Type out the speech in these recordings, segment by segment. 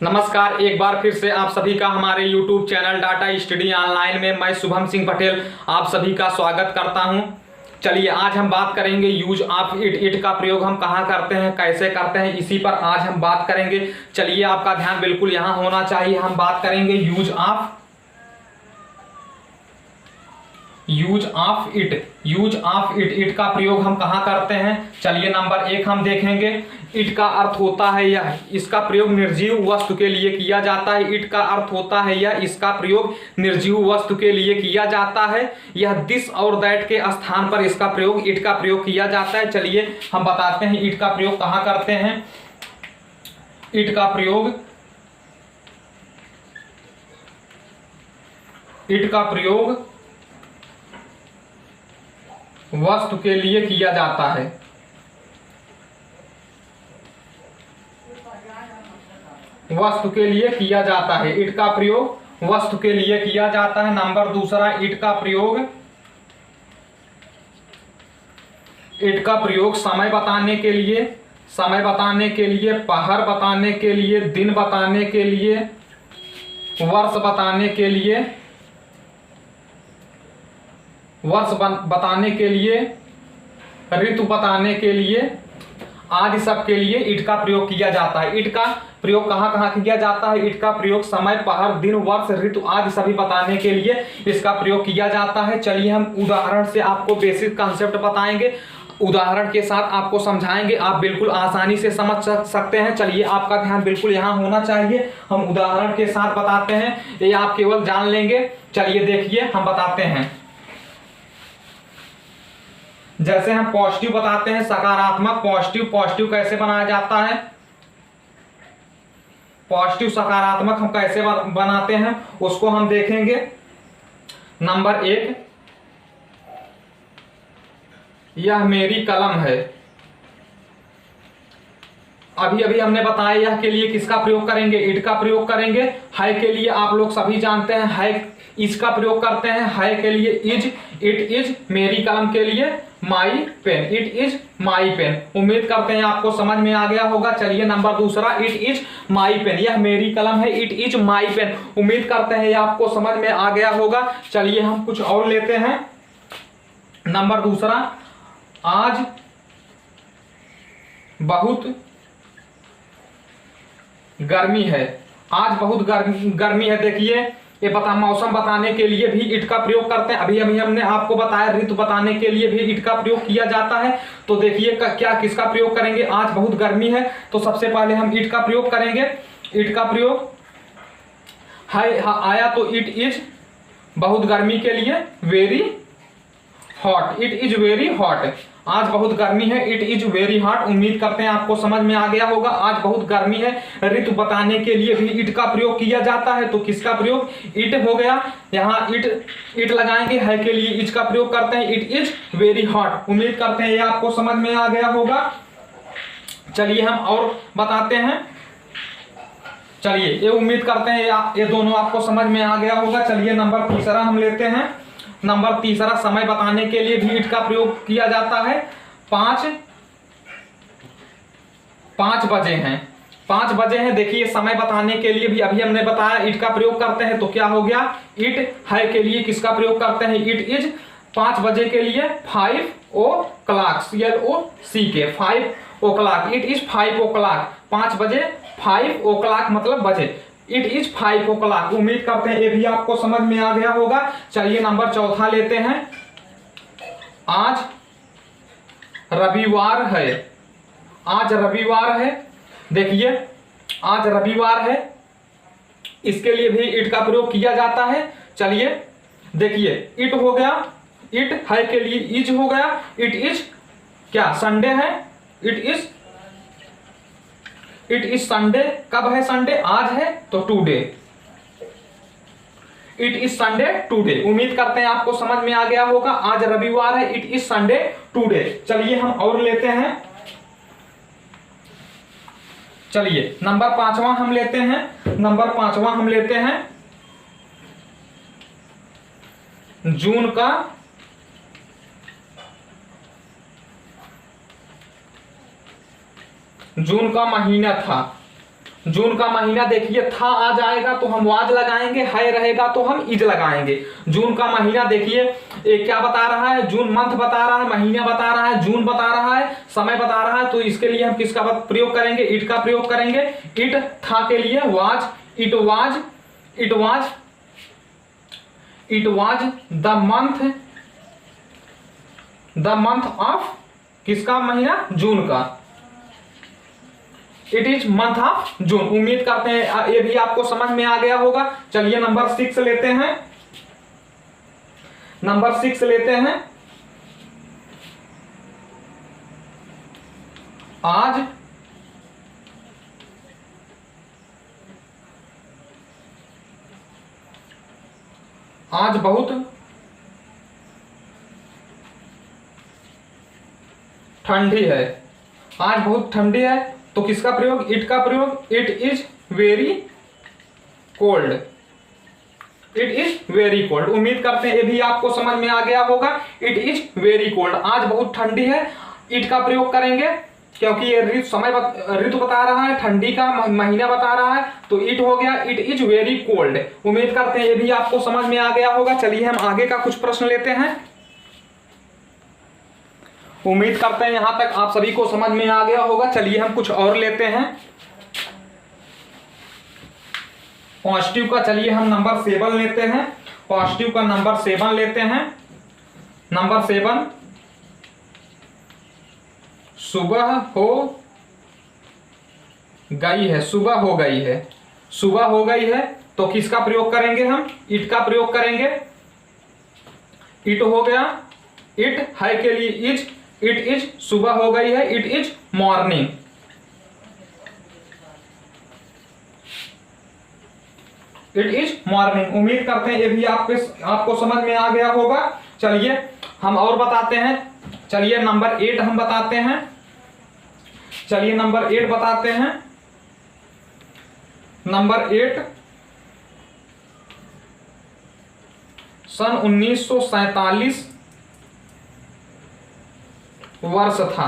नमस्कार, एक बार फिर से आप सभी का हमारे YouTube channel data study online में मैं शुभम सिंह पटेल आप सभी का स्वागत करता हूं। चलिए आज हम बात करेंगे यूज ऑफ इट का प्रयोग हम कहाँ करते हैं, कैसे करते हैं, इसी पर आज हम बात करेंगे। चलिए आपका ध्यान बिल्कुल यहाँ होना चाहिए। हम बात करेंगे यूज ऑफ इट का प्रयोग हम कहाँ करते हैं। चलिए नंबर 1 हम देखेंगे। इट का अर्थ होता है यह, इसका प्रयोग निर्जीव वस्तु के लिए किया जाता है। इट का अर्थ होता है यह, इसका प्रयोग निर्जीव वस्तु के लिए किया जाता है। यह दिस और दैट के स्थान पर इसका प्रयोग इट का प्रयोग किया जाता है। चलिए हम बताते हैं इट का प्रयोग कहाँ करते हैं। इट का प्रयोग वस्तु के लिए किया जाता है। वस्तु के लिए किया जाता है। इट का प्रयोग वस्तु के लिए किया जाता है। नंबर 2, इट का प्रयोग समय बताने के लिए, पहर बताने के लिए, दिन बताने के लिए, वर्ष बताने के लिए, ऋतु बताने के लिए, आदि सब के लिए इट का प्रयोग किया जाता है। इट का प्रयोग कहाँ कहाँ किया जाता है। इट का प्रयोग समय, पहर, दिन, वर्ष, ऋतु आदि सभी बताने के लिए इसका प्रयोग किया जाता है। चलिए हम उदाहरण से आपको बेसिक कंसेप्ट बताएंगे, उदाहरण के साथ आपको समझाएंगे, आप बिल्कुल आसानी से समझ सकते हैं। चलिए आपका ध्यान बिल्कुल यहाँ होना चाहिए। हम उदाहरण के साथ बताते हैं, ये आप केवल जान लेंगे। चलिए देखिए हम बताते हैं। जैसे हम पॉजिटिव बताते हैं, सकारात्मक पॉजिटिव कैसे बनाया जाता है। पॉजिटिव सकारात्मक हम कैसे बनाते हैं उसको हम देखेंगे। नंबर 1, यह मेरी कलम है। अभी हमने बताया यह के लिए किसका प्रयोग करेंगे, इट का प्रयोग करेंगे। है के लिए आप लोग सभी जानते हैं, है इसका प्रयोग करते हैं। है के लिए इट इज, मेरी कलम के लिए my pen, it is my pen. उम्मीद करते हैं आपको समझ में आ गया होगा। चलिए number 2, it is my pen, यह मेरी कलम है, इट इज माई पेन। उम्मीद करते हैं आपको समझ में आ गया होगा। चलिए हम कुछ और लेते हैं। नंबर 2, आज बहुत गर्मी है। आज बहुत गर्मी है। देखिए ये मौसम बताने के लिए भी इट का प्रयोग करते हैं। अभी हमने आपको बताया ऋतु बताने के लिए भी इट का प्रयोग किया जाता है। तो देखिए क्या किसका प्रयोग करेंगे। आज बहुत गर्मी है तो सबसे पहले हम इट का प्रयोग करेंगे। इट का प्रयोग है आया तो इट इज बहुत गर्मी के लिए very hot, it is very hot. आज बहुत गर्मी है, इट इज वेरी हॉट। उम्मीद करते हैं आपको समझ में आ गया होगा। आज बहुत गर्मी है, ऋतु बताने के लिए भी इट का प्रयोग किया जाता है। तो किसका प्रयोग, इट हो गया। यहाँ इट लगाएंगे। है के लिए इज का प्रयोग करते हैं, इट इज वेरी हॉट। उम्मीद करते हैं ये आपको समझ में आ गया होगा। चलिए हम और बताते हैं। चलिए ये उम्मीद करते हैं ये दोनों आपको समझ में आ गया होगा। चलिए नंबर 3 हम लेते हैं। नंबर 3, समय बताने के लिए भी इट का प्रयोग किया जाता है। 5 बजे हैं, 5 बजे हैं। देखिए समय बताने के लिए भी अभी हमने बताया इट का प्रयोग करते हैं। तो क्या हो गया, इट। है के लिए किसका प्रयोग करते हैं, इट इज। 5 बजे के लिए 5 o'clock, CLOCK, 5 o'clock, it is 5 o'clock। 5 बजे, 5 o'clock मतलब बजे, इट इज 5 o'clock। उम्मीद करते हैं ये भी आपको समझ में आ गया होगा। चलिए नंबर 4 लेते हैं। आज रविवार है। आज रविवार है। देखिए आज रविवार है, इसके लिए भी इट का प्रयोग किया जाता है। चलिए देखिए इट हो गया, इट। है के लिए इज हो गया। इट इज क्या, संडे है, इट इज संडे। कब है संडे, आज है तो today, it is Sunday today. उम्मीद करते हैं आपको समझ में आ गया होगा। आज रविवार है, इट इज संडे टुडे। चलिए हम और लेते हैं। चलिए नंबर 5 हम लेते हैं। नंबर 5 हम लेते हैं। जून का महीना था। जून का महीना देखिए था आ जाएगा तो हम वाज लगाएंगे, है रहेगा तो हम इज लगाएंगे। जून का महीना देखिए ये क्या बता रहा है, जून मंथ बता रहा है, महीना बता रहा है, जून बता रहा है, समय बता रहा है, तो इसके लिए हम किसका प्रयोग करेंगे, इट का प्रयोग करेंगे। इट था के लिए was, it was, it was, it was the month of किसका महीना, जून का। It is month of June. उम्मीद करते हैं ये भी आपको समझ में आ गया होगा। चलिए नंबर 6 लेते हैं, नंबर 6 लेते हैं। आज बहुत ठंडी है, आज बहुत ठंडी है, तो किसका प्रयोग, इट का प्रयोग। It is very cold, it is very cold. उम्मीद करते हैं ये भी आपको समझ में आ गया होगा। इट इज वेरी कोल्ड, आज बहुत ठंडी है, इट का प्रयोग करेंगे क्योंकि ये ऋतु बता रहा है, ठंडी का महीना बता रहा है, तो इट हो गया, इट इज वेरी कोल्ड। उम्मीद करते हैं ये भी आपको समझ में आ गया होगा। चलिए हम आगे का कुछ प्रश्न लेते हैं। उम्मीद करते हैं यहां तक आप सभी को समझ में आ गया होगा। चलिए हम कुछ और लेते हैं पॉजिटिव का। चलिए हम नंबर 7 लेते हैं, पॉजिटिव का नंबर 7 लेते हैं। नंबर 7, सुबह हो गई है, सुबह हो गई है, सुबह हो गई है, तो किसका प्रयोग करेंगे हम, इट का प्रयोग करेंगे। इट हो गया, इट है के लिए इज, इट इज, सुबह हो गई है, it is morning. It is morning. उम्मीद करते हैं ये भी आपको समझ में आ गया होगा। चलिए हम और बताते हैं। चलिए नंबर 8 हम बताते हैं। चलिए नंबर 8 बताते हैं। नंबर 8, सन 1947 वर्ष था,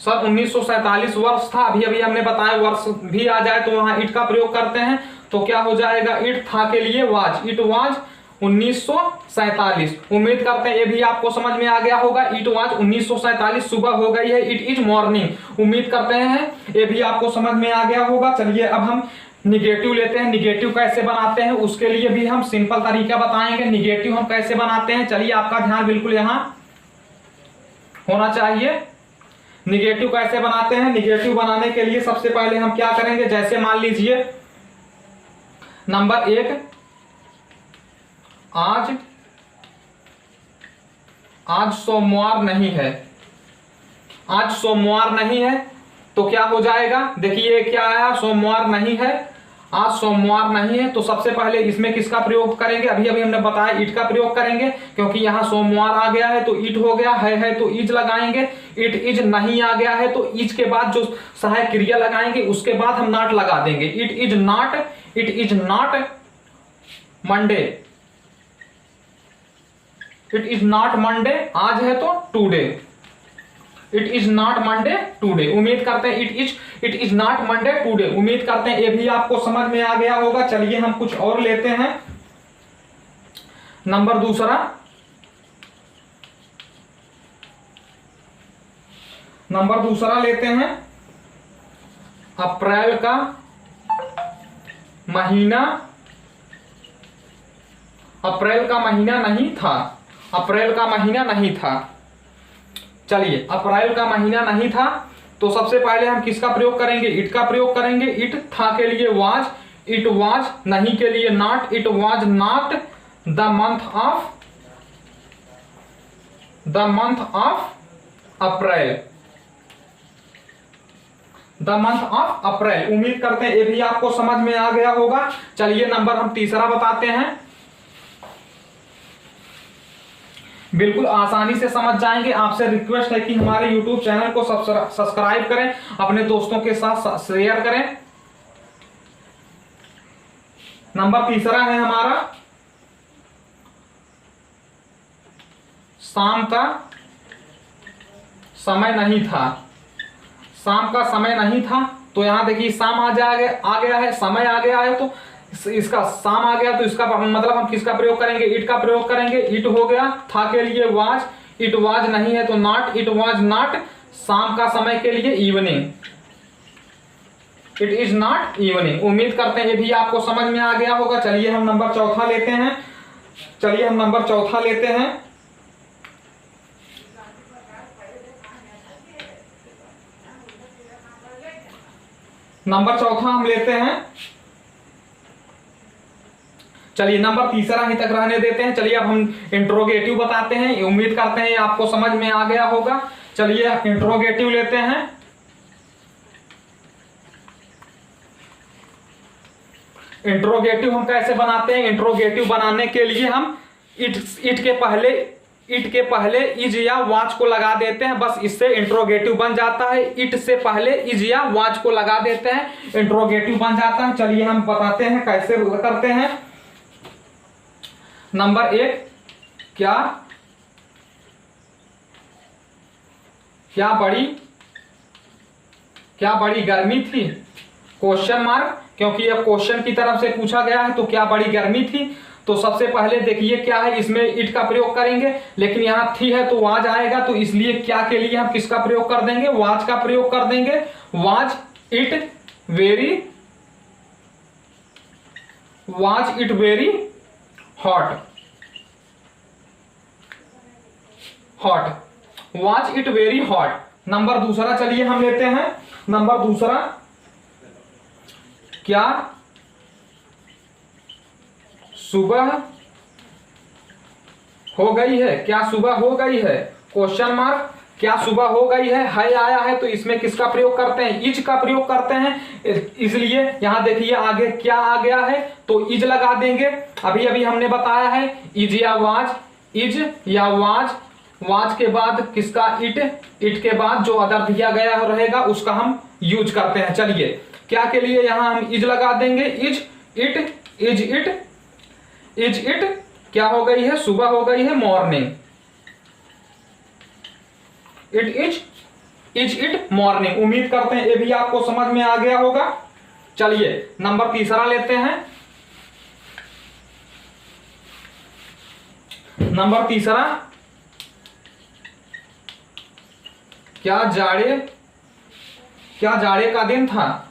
सन 1947 वर्ष था। अभी हमने बताया वर्ष भी आ जाए तो वहां इट का प्रयोग करते हैं, तो क्या हो जाएगा, इट था के लिए वाज, इट वाज 1947। उम्मीद करते हैं ये भी आपको समझ में आ गया होगा। इट वाज 1947, सुबह हो गई है, इट इज मॉर्निंग। उम्मीद करते हैं ये भी आपको समझ में आ गया होगा। चलिए अब हम निगेटिव लेते हैं। निगेटिव कैसे बनाते हैं उसके लिए भी हम सिंपल तरीका बताएंगे। निगेटिव हम कैसे बनाते हैं, चलिए आपका ध्यान बिल्कुल यहां होना चाहिए। निगेटिव कैसे बनाते हैं, निगेटिव बनाने के लिए सबसे पहले हम क्या करेंगे, जैसे मान लीजिए नंबर 1, आज सोमवार नहीं है, आज सोमवार नहीं है, तो क्या हो जाएगा, देखिए क्या आया, सोमवार नहीं है, आज सोमवार नहीं है, तो सबसे पहले इसमें किसका प्रयोग करेंगे, अभी हमने बताया इट का प्रयोग करेंगे, क्योंकि यहां सोमवार आ गया है तो इट हो गया, है तो इज लगाएंगे। इट इज नहीं आ गया है तो इज के बाद जो सहायक क्रिया लगाएंगे उसके बाद हम नॉट लगा देंगे। It is not Monday, it is not Monday, आज है तो today, it is not Monday today. उम्मीद करते हैं it is not Monday today. उम्मीद करते हैं ये भी आपको समझ में आ गया होगा। चलिए हम कुछ और लेते हैं। नंबर 2, नंबर 2 लेते हैं। अप्रैल का महीना, अप्रैल का महीना नहीं था, अप्रैल का महीना नहीं था। चलिए अप्रैल का महीना नहीं था, तो सबसे पहले हम किसका प्रयोग करेंगे, इट का प्रयोग करेंगे। इट था के लिए वाज, इट वाज, नहीं के लिए not, it was not the month of April, the month of April. उम्मीद करते हैं ये भी आपको समझ में आ गया होगा। चलिए नंबर हम 3 बताते हैं, बिल्कुल आसानी से समझ जाएंगे। आपसे रिक्वेस्ट है कि हमारे YouTube चैनल को सब्सक्राइब करें, अपने दोस्तों के साथ शेयर करें। नंबर 3 है हमारा, शाम का समय नहीं था, शाम का समय नहीं था, तो यहाँ देखिए शाम आ गया है, समय आ गया है, तो इसका शाम आ गया, तो इसका मतलब हम किसका प्रयोग करेंगे, इट का प्रयोग करेंगे। इट हो गया, था के लिए वाज, इट वाज नहीं है तो नॉट, इट वाज नॉट। शाम का समय के लिए evening, it is not evening. उम्मीद करते हैं ये भी आपको समझ में आ गया होगा। चलिए हम नंबर चौथा लेते हैं। नंबर चौथा हम लेते हैं। चलिए नंबर तीसरा ही तक रहने देते हैं। चलिए अब हम इंट्रोगेटिव बताते हैं। उम्मीद करते हैं आपको समझ में आ गया होगा। चलिए इंट्रोगेटिव लेते हैं। इंट्रोगेटिव हम कैसे बनाते हैं? इंट्रोगेटिव बनाने के लिए हम इट के पहले इज या वाच को लगा देते हैं, बस इससे इंट्रोगेटिव बन जाता है। इट से पहले इज या वाच को लगा देते हैं, इंट्रोगेटिव बन जाता है। चलिए हम बताते हैं कैसे करते हैं। नंबर 1, क्या बड़ी गर्मी थी? क्वेश्चन मार्क, क्योंकि यह क्वेश्चन की तरफ से पूछा गया है, तो क्या बड़ी गर्मी थी। तो सबसे पहले देखिए क्या है, इसमें इट का प्रयोग करेंगे, लेकिन यहां थी है तो वाज आएगा, तो इसलिए क्या के लिए हम किसका प्रयोग कर देंगे, वाज का प्रयोग कर देंगे। Was it very hot, was it very hot. Number दूसरा चलिए हम लेते हैं। नंबर दूसरा, क्या सुबह हो गई है? क्या सुबह हो गई है? क्वेश्चन मार्क, क्या सुबह हो गई है आया है, तो इसमें किसका प्रयोग करते हैं, इज का प्रयोग करते हैं। इसलिए यहां देखिए आगे क्या आ गया है, तो इज लगा देंगे। अभी अभी हमने बताया है इज या वाज, वाज के बाद किसका, इट के बाद जो अदर दिया गया रहेगा उसका हम यूज करते हैं। चलिए क्या के लिए यहां हम इज लगा देंगे, इज इट क्या हो गई है, सुबह हो गई है, मॉर्निंग। Is it morning. उम्मीद करते हैं ये भी आपको समझ में आ गया होगा। चलिए नंबर तीसरा लेते हैं। नंबर तीसरा, क्या जाड़े का दिन था?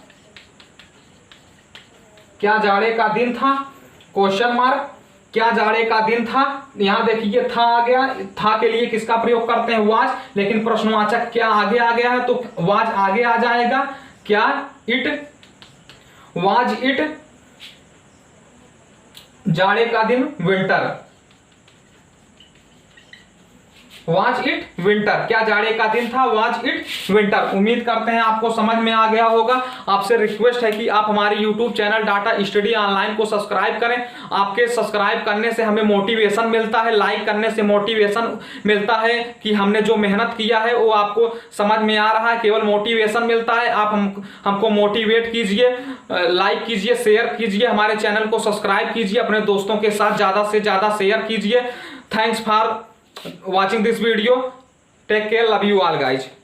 क्या जाड़े का दिन था? क्वेश्चन मार्क, क्या जाड़े का दिन था। यहां देखिए था आ गया, था के लिए किसका प्रयोग करते हैं, वाज, लेकिन प्रश्नवाचक क्या आगे आ गया है, तो वाज आगे आ जाएगा। क्या वाज इट जाड़े का दिन विंटर, वाज इट विंटर। क्या जाड़े का दिन था, वाज इट विंटर। उम्मीद करते हैं आपको समझ में आ गया होगा। आपसे रिक्वेस्ट है कि आप हमारे YouTube channel data study online को सब्सक्राइब करें। आपके सब्सक्राइब करने से हमें मोटिवेशन मिलता है, लाइक करने से मोटिवेशन मिलता है कि हमने जो मेहनत किया है वो आपको समझ में आ रहा है, केवल मोटिवेशन मिलता है। आप हमको मोटिवेट कीजिए, लाइक कीजिए, शेयर कीजिए, हमारे चैनल को सब्सक्राइब कीजिए, अपने दोस्तों के साथ ज़्यादा से ज़्यादा शेयर कीजिए। Thanks for watching this video. Take care. Love you all guys.